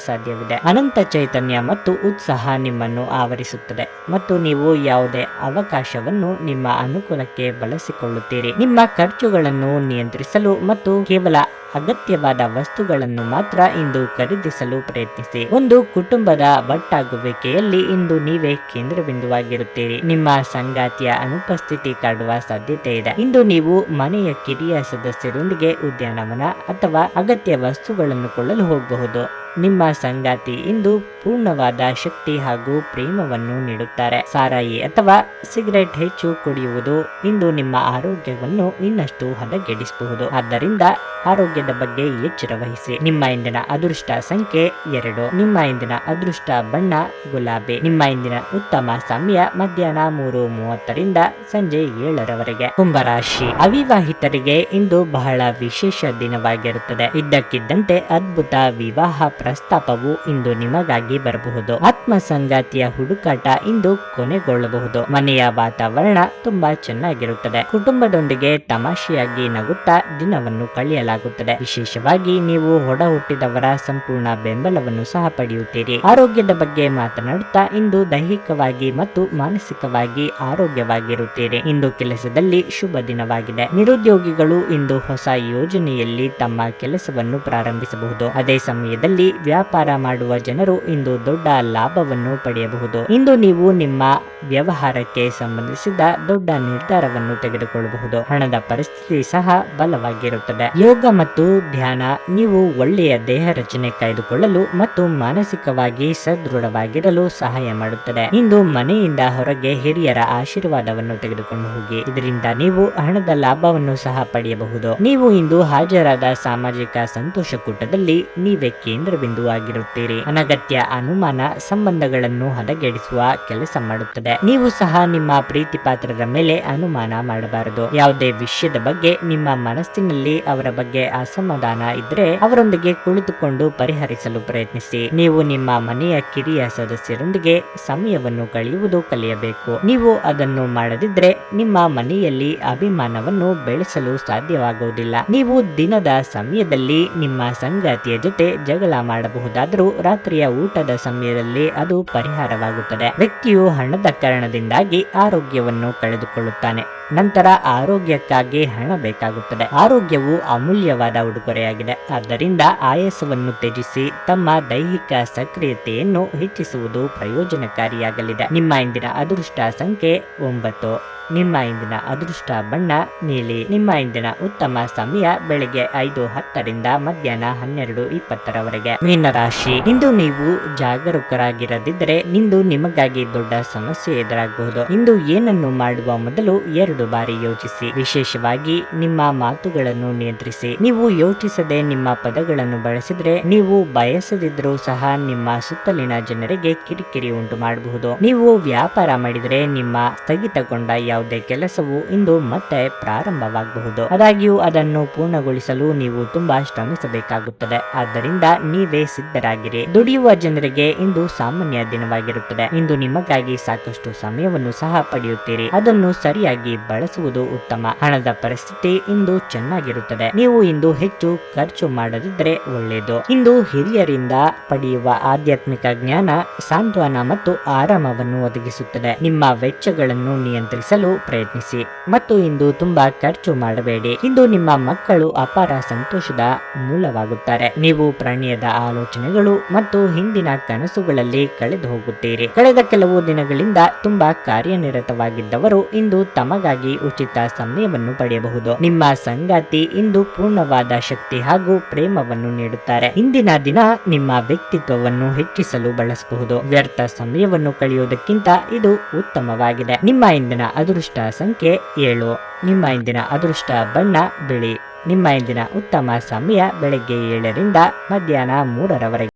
ಸಾಧ್ಯವಿದೆ. ಅನಂತ ಚೈತನ್ಯ ಮತ್ತು ಉತ್ಸಾಹ ನಿಮ್ಮನ್ನು ಆವರಿಸುತ್ತದೆ ಮತ್ತು ನೀವು ಯಾವುದೇ ಅವಕಾಶವನ್ನು ನಿಮ್ಮ ಅನುಕೂಲಕ್ಕೆ ಬಳಸಿಕೊಳ್ಳುತ್ತೀರಿ. ನಿಮ್ಮ ಖರ್ಚುಗಳನ್ನು ನಿಯಂತ್ರಿಸಲು ಮತ್ತು ಕೇವಲ ಅಗತ್ಯವಾದ ವಸ್ತುಗಳನ್ನು ಮಾತ್ರ ಇಂದು ಖರೀದಿಸಲು ಪ್ರಯತ್ನಿಸಿ. ಒಂದು ಕುಟುಂಬದ ಒಟ್ಟಾಗುವಿಕೆಯಲ್ಲಿ ಇಂದು ನೀವೇ ಕೇಂದ್ರ ಬಿಂದುವಾಗಿರುತ್ತೀರಿ. ನಿಮ್ಮ ಸಂಗಾತಿಯ ಅನುಪಸ್ಥಿತಿ ಕಾಡುವ ಸಾಧ್ಯತೆ ಇದೆ. ಇಂದು ನೀವು ಮನೆಯ ಕಿರಿಯ ಸದಸ್ಯರೊಂದಿಗೆ ಉದ್ಯಾನವನ ಅಥವಾ ಅಗತ್ಯ ವಸ್ತುಗಳನ್ನು ಕೊಳ್ಳಲು ಹೋಗಬಹುದು. ನಿಮ್ಮ ಸಂಗಾತಿ ಇಂದು ಪೂರ್ಣವಾದ ಶಕ್ತಿ ಹಾಗೂ ಪ್ರೇಮವನ್ನು ನೀಡುತ್ತಾರೆ. ಸಾರಾಯಿ ಅಥವಾ ಸಿಗರೆಟ್ ಹೆಚ್ಚು ಕುಡಿಯುವುದು ಇಂದು ನಿಮ್ಮ ಆರೋಗ್ಯವನ್ನು ಇನ್ನಷ್ಟು ಹದಗೆಡಿಸಬಹುದು. ಆದ್ದರಿಂದ ಆರೋಗ್ಯದ ಬಗ್ಗೆ ಎಚ್ಚರ ವಹಿಸಿ. ನಿಮ್ಮ ಇಂದಿನ ಅದೃಷ್ಟ ಸಂಖ್ಯೆ 2. ನಿಮ್ಮ ಇಂದಿನ ಅದೃಷ್ಟ ಬಣ್ಣ ಗುಲಾಬಿ. ನಿಮ್ಮ ಇಂದಿನ ಉತ್ತಮ ಸಮಯ ಮಧ್ಯಾಹ್ನ 3:30ರಿಂದ ಸಂಜೆ 7ರವರೆಗೆ. ಕುಂಭರಾಶಿ. ಅವಿವಾಹಿತರಿಗೆ ಇಂದು ಬಹಳ ವಿಶೇಷ ದಿನವಾಗಿರುತ್ತದೆ. ಇದ್ದಕ್ಕಿದ್ದಂತೆ ಅದ್ಭುತ ವಿವಾಹ ಪ್ರಸ್ತಾಪವು ಇಂದು ನಿಮಗಾಗಿ ಬರಬಹುದು. ಆತ್ಮ ಸಂಗಾತಿಯ ಹುಡುಕಾಟ ಇಂದು ಕೊನೆಗೊಳ್ಳಬಹುದು. ಮನೆಯ ವಾತಾವರಣ ತುಂಬಾ ಚೆನ್ನಾಗಿರುತ್ತದೆ. ಕುಟುಂಬದೊಂದಿಗೆ ತಮಾಷೆಯಾಗಿ ನಗುತ್ತಾ ದಿನವನ್ನು ಕಳೆಯಲಾಗುತ್ತದೆ. ವಿಶೇಷವಾಗಿ ನೀವು ಹೊಡ ಹುಟ್ಟಿದವರ ಸಂಪೂರ್ಣ ಬೆಂಬಲವನ್ನು ಸಹ ಪಡೆಯುತ್ತೀರಿ. ಆರೋಗ್ಯದ ಬಗ್ಗೆ ಮಾತನಾಡುತ್ತಾ ಇಂದು ದೈಹಿಕವಾಗಿ ಮತ್ತು ಮಾನಸಿಕವಾಗಿ ಆರೋಗ್ಯವಾಗಿರುತ್ತೀರಿ. ಇಂದು ಕೆಲಸದಲ್ಲಿ ಶುಭ ದಿನವಾಗಿದೆ. ನಿರುದ್ಯೋಗಿಗಳು ಇಂದು ಹೊಸ ಯೋಜನೆಯಲ್ಲಿ ತಮ್ಮ ಕೆಲಸವನ್ನು ಪ್ರಾರಂಭಿಸಬಹುದು. ಅದೇ ಸಮಯದಲ್ಲಿ ವ್ಯಾಪಾರ ಮಾಡುವ ಜನರು ಇಂದು ದೊಡ್ಡ ಲಾಭವನ್ನು ಪಡೆಯಬಹುದು. ಇಂದು ನೀವು ನಿಮ್ಮ ವ್ಯವಹಾರಕ್ಕೆ ಸಂಬಂಧಿಸಿದ ದೊಡ್ಡ ನಿರ್ಧಾರವನ್ನು ತೆಗೆದುಕೊಳ್ಳಬಹುದು. ಹಣದ ಪರಿಸ್ಥಿತಿ ಸಹ ಬಲವಾಗಿರುತ್ತದೆ. ಯೋಗ ಮತ್ತು ಧ್ಯಾನ ನೀವು ಒಳ್ಳೆಯ ದೇಹ ರಚನೆ ಕಾಯ್ದುಕೊಳ್ಳಲು ಮತ್ತು ಮಾನಸಿಕವಾಗಿ ಸದೃಢವಾಗಿರಲು ಸಹಾಯ ಮಾಡುತ್ತದೆ. ಇಂದು ಮನೆಯಿಂದ ಹೊರಗೆ ಹಿರಿಯರ ಆಶೀರ್ವಾದವನ್ನು ತೆಗೆದುಕೊಂಡು ಹೋಗಿ, ಇದರಿಂದ ನೀವು ಹಣದ ಲಾಭವನ್ನು ಸಹ ಪಡೆಯಬಹುದು. ನೀವು ಇಂದು ಹಾಜರಾದ ಸಾಮಾಜಿಕ ಸಂತೋಷಕೂಟದಲ್ಲಿ ನೀವೇ ಕೇಂದ್ರ ಬಿಂದು ಆಗಿರುತ್ತೀರಿ. ಅನಗತ್ಯ ಅನುಮಾನ ಸಂಬಂಧಗಳನ್ನು ಹದಗೆಡಿಸುವ ಕೆಲಸ ಮಾಡುತ್ತದೆ. ನೀವು ಸಹ ನಿಮ್ಮ ಪ್ರೀತಿ ಪಾತ್ರರ ಮೇಲೆ ಅನುಮಾನ ಮಾಡಬಾರದು. ಯಾವುದೇ ವಿಷಯದ ಬಗ್ಗೆ ನಿಮ್ಮ ಮನಸ್ಸಿನಲ್ಲಿ ಅವರ ಬಗ್ಗೆ ಅಸಮಾಧಾನ ಇದ್ರೆ ಅವರೊಂದಿಗೆ ಕುಳಿತುಕೊಂಡು ಪರಿಹರಿಸಲು ಪ್ರಯತ್ನಿಸಿ. ನೀವು ನಿಮ್ಮ ಮನೆಯ ಕಿರಿಯ ಸದಸ್ಯರೊಂದಿಗೆ ಸಮಯವನ್ನು ಕಳೆಯುವುದು ಕಲಿಯಬೇಕು. ನೀವು ಅದನ್ನು ಮಾಡದಿದ್ರೆ ನಿಮ್ಮ ಮನೆಯಲ್ಲಿ ಅಭಿಮಾನವನ್ನು ಬೆಳೆಸಲು ಸಾಧ್ಯವಾಗುವುದಿಲ್ಲ. ನೀವು ದಿನದ ಸಮಯದಲ್ಲಿ ನಿಮ್ಮ ಸಂಗಾತಿಯ ಜೊತೆ ಜಗಳ ಮಾಡಬಹುದಾದರೂ ರಾತ್ರಿಯ ಊಟದ ಸಮಯದಲ್ಲಿ ಅದು ಪರಿಹಾರವಾಗುತ್ತದೆ. ವ್ಯಕ್ತಿಯು ಹಣದ ಕಾರಣದಿಂದಾಗಿ ಆರೋಗ್ಯವನ್ನು ಕಳೆದುಕೊಳ್ಳುತ್ತಾನೆ. ನಂತರ ಆರೋಗ್ಯಕ್ಕಾಗಿ ಹಣ ಬೇಕಾಗುತ್ತದೆ. ಆರೋಗ್ಯವು ಅಮೂಲ್ಯವಾದ ಉಡುಗೊರೆಯಾಗಿದೆ. ಆದ್ದರಿಂದ ಆಯಾಸವನ್ನು ತ್ಯಜಿಸಿ ತಮ್ಮ ದೈಹಿಕ ಸಕ್ರಿಯತೆಯನ್ನು ಹೆಚ್ಚಿಸುವುದು ಪ್ರಯೋಜನಕಾರಿಯಾಗಲಿದೆ. ನಿಮ್ಮ ಇಂದಿನ ಅದೃಷ್ಟ ಸಂಖ್ಯೆ 9. ನಿಮ್ಮ ಇಂದಿನ ಅದೃಷ್ಟ ಬಣ್ಣ ನೀಲಿ. ನಿಮ್ಮ ಇಂದಿನ ಉತ್ತಮ ಸಮಯ ಬೆಳಗ್ಗೆ 5:10 ಮಧ್ಯಾಹ್ನ 12:20 ಮೀನರಾಶಿ. ಇಂದು ನೀವು ಜಾಗರೂಕರಾಗಿರದಿದ್ದರೆ ಇಂದು ನಿಮಗಾಗಿ ದೊಡ್ಡ ಸಮಸ್ಯೆ ಎದುರಾಗಬಹುದು. ಇಂದು ಏನನ್ನು ಮಾಡುವ ಮೊದಲು 2 ಬಾರಿ ಯೋಚಿಸಿ. ವಿಶೇಷವಾಗಿ ನಿಮ್ಮ ಮಾತುಗಳನ್ನು ನಿಯಂತ್ರಿಸಿ. ನೀವು ಯೋಚಿಸದೆ ನಿಮ್ಮ ಪದಗಳನ್ನು ಬಳಸಿದ್ರೆ ನೀವು ಬಯಸದಿದ್ರೂ ಸಹ ನಿಮ್ಮ ಸುತ್ತಲಿನ ಜನರಿಗೆ ಕಿರಿಕಿರಿ ಉಂಟು ಮಾಡಬಹುದು. ನೀವು ವ್ಯಾಪಾರ ಮಾಡಿದರೆ ನಿಮ್ಮ ಸ್ಥಗಿತಗೊಂಡ ಯಾವುದೇ ಕೆಲಸವು ಇಂದು ಮತ್ತೆ ಪ್ರಾರಂಭವಾಗಬಹುದು. ಆದಾಗ್ಯೂ ಅದನ್ನು ಪೂರ್ಣಗೊಳಿಸಲು ನೀವು ತುಂಬಾ ಶ್ರಮಿಸಬೇಕಾಗುತ್ತದೆ. ಆದ್ದರಿಂದ ನೀವೇ ಸಿದ್ಧರಾಗಿರಿ. ದುಡಿಯುವ ಜನರಿಗೆ ಇಂದು ಸಾಮಾನ್ಯ ದಿನವಾಗಿರುತ್ತದೆ. ಇಂದು ನಿಮಗಾಗಿ ಸಾಕಷ್ಟು ಸಮಯವನ್ನು ಸಹ ಪಡೆಯುತ್ತೀರಿ. ಅದನ್ನು ಸರಿಯಾಗಿ ಬಳಸುವುದು ಉತ್ತಮ. ಹಣದ ಪರಿಸ್ಥಿತಿ ಇಂದು ಚೆನ್ನಾಗಿರುತ್ತದೆ. ನೀವು ಇಂದು ಹೆಚ್ಚು ಖರ್ಚು ಮಾಡದಿದ್ದರೆ ಒಳ್ಳೆಯದು. ಇಂದು ಹಿರಿಯರಿಂದ ಪಡೆಯುವ ಆಧ್ಯಾತ್ಮಿಕ ಜ್ಞಾನ ಸಾಂತ್ವನ ಮತ್ತು ಆರಾಮವನ್ನು ಒದಗಿಸುತ್ತದೆ. ನಿಮ್ಮ ವೆಚ್ಚಗಳನ್ನು ನಿಯಂತ್ರಿಸಲು ಪ್ರಯತ್ನಿಸಿ ಮತ್ತು ಇಂದು ತುಂಬಾ ಖರ್ಚು ಮಾಡಬೇಡಿ. ಇಂದು ನಿಮ್ಮ ಮಕ್ಕಳು ಅಪಾರ ಸಂತೋಷದ ಮೂಲವಾಗುತ್ತಾರೆ. ನೀವು ಪ್ರಣಯದ ಆಲೋಚನೆಗಳು ಮತ್ತು ಹಿಂದಿನ ಕನಸುಗಳಲ್ಲಿ ಕಳೆದು ಹೋಗುತ್ತೀರಿ. ಕಳೆದ ಕೆಲವು ದಿನಗಳಿಂದ ತುಂಬಾ ಕಾರ್ಯನಿರತವಾಗಿದ್ದವರು ಇಂದು ತಮಗಾಗಿ ಉಚಿತ ಸಮಯವನ್ನು ಪಡೆಯಬಹುದು. ನಿಮ್ಮ ಸಂಗಾತಿ ಇಂದು ಪೂರ್ಣವಾದ ಶಕ್ತಿ ಹಾಗೂ ಪ್ರೇಮವನ್ನು ನೀಡುತ್ತಾರೆ. ಇಂದಿನ ದಿನ ನಿಮ್ಮ ವ್ಯಕ್ತಿತ್ವವನ್ನು ಹೆಚ್ಚಿಸಲು ಬಳಸಬಹುದು. ವ್ಯರ್ಥ ಸಮಯವನ್ನು ಕಳೆಯುವುದಕ್ಕಿಂತ ಇದು ಉತ್ತಮವಾಗಿದೆ. ನಿಮ್ಮ ಇಂದಿನ ಅದೃಷ್ಟ ಸಂಖ್ಯೆ 7. ನಿಮ್ಮ ಇಂದಿನ ಅದೃಷ್ಟ ಬಣ್ಣ ಬಿಳಿ. ನಿಮ್ಮ ಇಂದಿನ ಉತ್ತಮ ಸಮಯ ಬೆಳಗ್ಗೆ 7 ರಿಂದ ಮಧ್ಯಾಹ್ನ 3